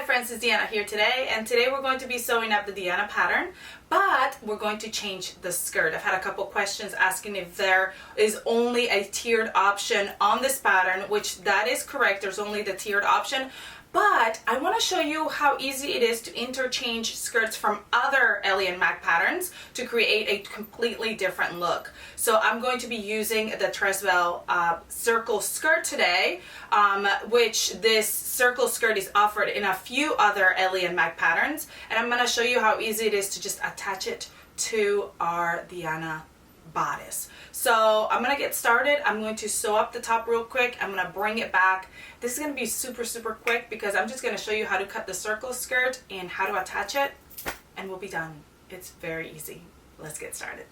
Hi friends, it's Deanna here today, and today we're going to be sewing up the Deanna pattern, but we're going to change the skirt. I've had a couple questions asking if there is only a tiered option on this pattern, which that is correct. There's only the tiered option, but I want to show you how easy it is to interchange skirts from other Ellie and Mac patterns to create a completely different look. So I'm going to be using the Tresvel circle skirt today, which this circle skirt is offered in a few other Ellie and Mac patterns, and I'm going to show you how easy it is to just attach it to our Deanna bodice. So I'm going to get started. I'm going to sew up the top real quick. I'm going to bring it back. This is going to be super quick because I'm just going to show you how to cut the circle skirt and how to attach it, and we'll be done. It's very easy. Let's get started.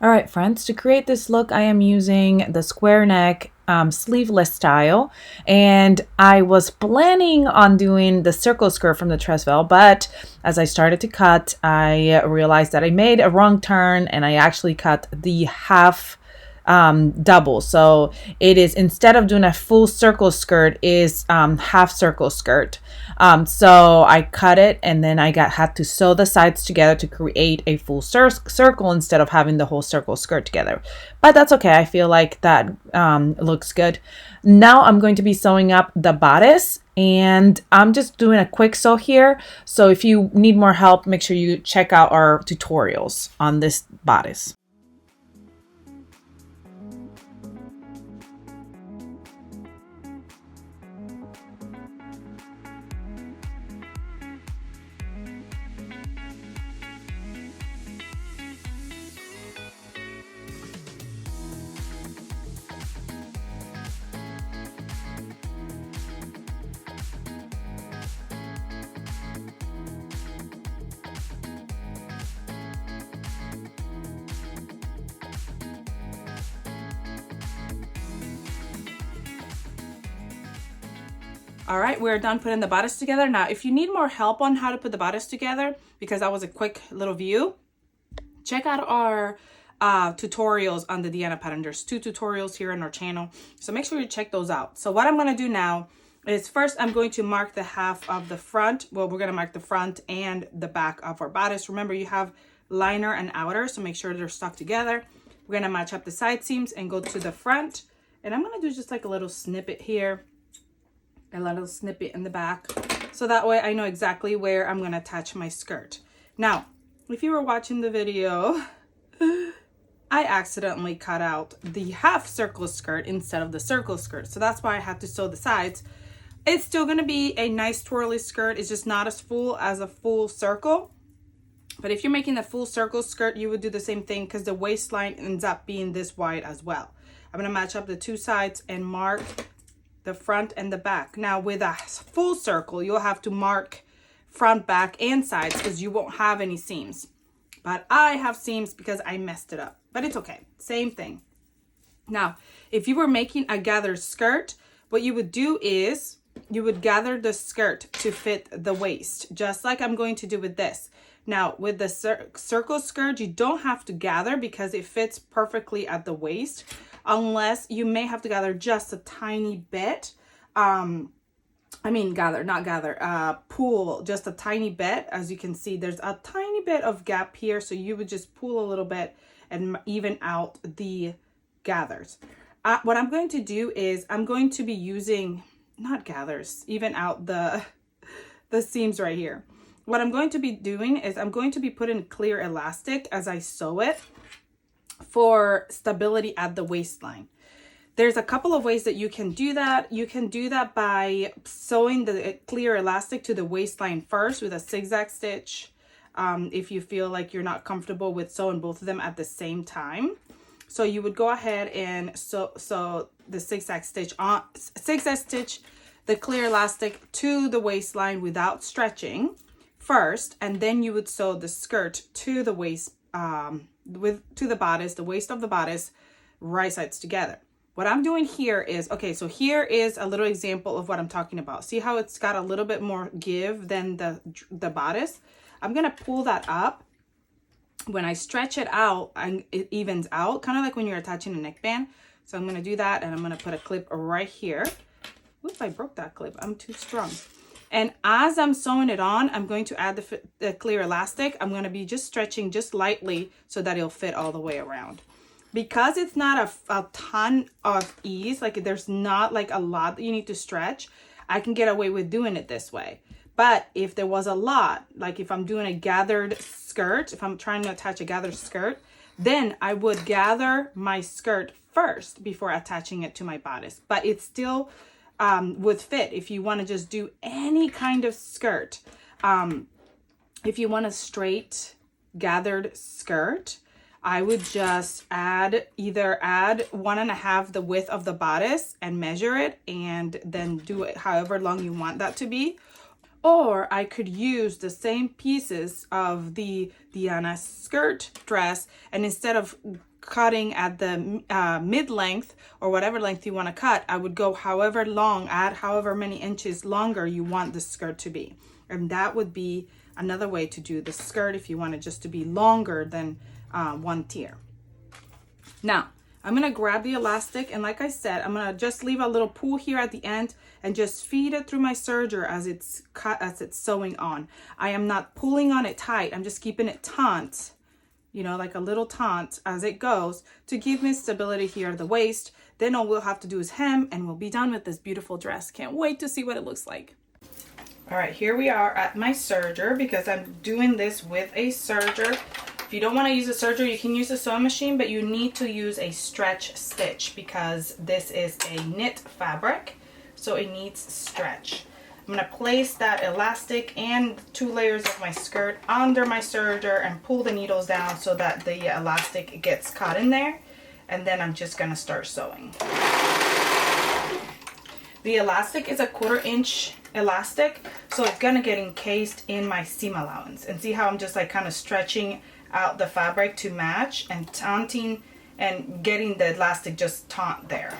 All right, friends, to create this look, I am using the square neck sleeveless style, and I was planning on doing the circle skirt from the Tresvel, but as I started to cut, I realized that I made a wrong turn and I actually cut the half double. So it is, instead of doing a full circle skirt, is half circle skirt. So I cut it, and then I had to sew the sides together to create a full circle instead of having the whole circle skirt together. But that's okay. I feel like that looks good. Now I'm going to be sewing up the bodice, and I'm just doing a quick sew here. So if you need more help, make sure you check out our tutorials on this bodice. All right, we're done putting the bodice together. Now, if you need more help on how to put the bodice together, because that was a quick little view, check out our tutorials on the Deanna pattern. There's 2 tutorials here on our channel, so make sure you check those out. So what I'm going to do now is, first I'm going to mark the half of the front. Well, we're going to mark the front and the back of our bodice. Remember, you have liner and outer, so make sure they're stuck together. We're going to match up the side seams and go to the front, and I'm going to do just like a little snippet here, a little snippet in the back, so that way I know exactly where I'm going to attach my skirt. Now, if you were watching the video, I accidentally cut out the half circle skirt instead of the circle skirt, so that's why I have to sew the sides. It's still going to be a nice twirly skirt. It's just not as full as a full circle, but if you're making a full circle skirt, you would do the same thing, because the waistline ends up being this wide as well. I'm going to match up the 2 sides and mark the front and the back. Now with a full circle, you'll have to mark front, back, and sides, because you won't have any seams. But I have seams because I messed it up, but it's okay. Same thing. Now, if you were making a gathered skirt, what you would do is you would gather the skirt to fit the waist, just like I'm going to do with this. Now, with the circle skirt, you don't have to gather because it fits perfectly at the waist, unless you may have to gather just a tiny bit. Pull just a tiny bit. As you can see, there's a tiny bit of gap here, so you would just pull a little bit and even out the gathers. What I'm going to do is I'm going to be using, not gathers, even out the seams right here. What I'm going to be doing is I'm going to be putting clear elastic as I sew it for stability at the waistline. There's a couple of ways that you can do that. You can do that by sewing the clear elastic to the waistline first with a zigzag stitch, if you feel like you're not comfortable with sewing both of them at the same time. So you would go ahead and sew the zigzag stitch, the clear elastic to the waistline without stretching first, and then you would sew the skirt to the waist, to the bodice, the waist of the bodice, right sides together. What I'm doing here is, okay, so here is a little example of what I'm talking about. See how it's got a little bit more give than the bodice? I'm going to pull that up when I stretch it out, it evens out, kind of like when you're attaching a neckband. So I'm gonna do that, and I'm gonna put a clip right here. Oops, I broke that clip. I'm too strong. And as I'm sewing it on, I'm going to add the clear elastic. I'm gonna be just stretching just lightly so that it'll fit all the way around. Because it's not a ton of ease, like there's not like a lot that you need to stretch, I can get away with doing it this way. But if there was a lot, like if I'm doing a gathered skirt, if I'm trying to attach a gathered skirt, then I would gather my skirt first before attaching it to my bodice. But it still would fit if you want to just do any kind of skirt. If you want a straight gathered skirt, I would just either add 1.5 the width of the bodice and measure it and then do it however long you want that to be. Or I could use the same pieces of the Diana skirt dress, and instead of cutting at the mid-length or whatever length you want to cut, I would go however long, add however many inches longer you want the skirt to be. And that would be another way to do the skirt if you want it just to be longer than one tier. Now I'm gonna grab the elastic, and like I said, I'm gonna just leave a little pool here at the end and just feed it through my serger as it's sewing on. I am not pulling on it tight. I'm just keeping it taut, you know, like a little taut as it goes to give me stability here at the waist. Then all we'll have to do is hem, and we'll be done with this beautiful dress. Can't wait to see what it looks like. All right, here we are at my serger because I'm doing this with a serger. If you don't want to use a serger, you can use a sewing machine, but you need to use a stretch stitch because this is a knit fabric, so it needs stretch. I'm going to place that elastic and 2 layers of my skirt under my serger and pull the needles down so that the elastic gets caught in there, and then I'm just going to start sewing. The elastic is a 1/4 inch elastic, so it's going to get encased in my seam allowance. And see how I'm just like kind of stretching out the fabric to match and taunting and getting the elastic just taut there.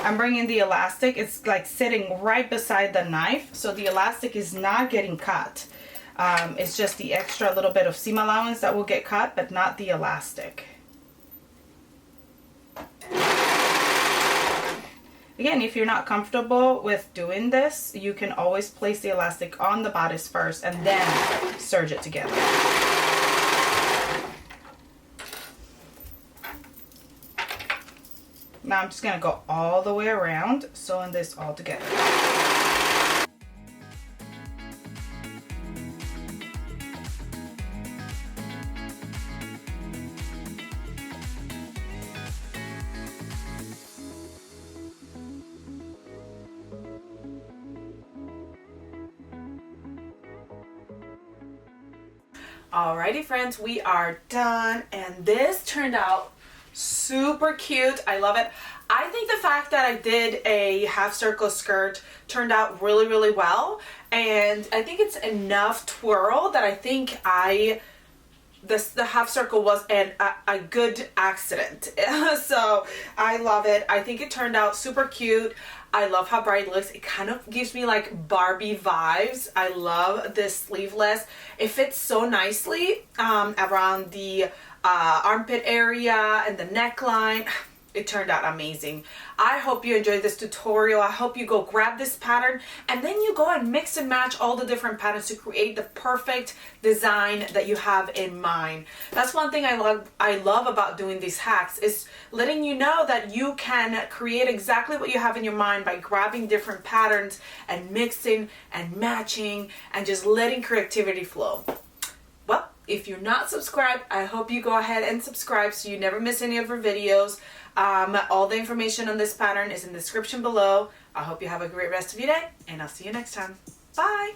I'm bringing the elastic, it's like sitting right beside the knife, so the elastic is not getting cut. It's just the extra little bit of seam allowance that will get cut, but not the elastic. Again, if you're not comfortable with doing this, you can always place the elastic on the bodice first and then serge it together. Now I'm just going to go all the way around, sewing this all together. Alrighty friends, we are done, and this turned out super cute. I love it. I think the fact that I did a half circle skirt turned out really, really well, and I think it's enough twirl that I think the half circle was a good accident. So I love it. I think it turned out super cute. I love how bright it looks. It kind of gives me like Barbie vibes. I love this sleeveless. It fits so nicely around the armpit area and the neckline. It turned out amazing. I hope you enjoyed this tutorial. I hope you go grab this pattern and then you go and mix and match all the different patterns to create the perfect design that you have in mind. That's one thing I love about doing these hacks, is letting you know that you can create exactly what you have in your mind by grabbing different patterns and mixing and matching and just letting creativity flow. Well, if you're not subscribed, I hope you go ahead and subscribe so you never miss any of our videos. All the information on this pattern is in the description below. I hope you have a great rest of your day, and I'll see you next time. Bye!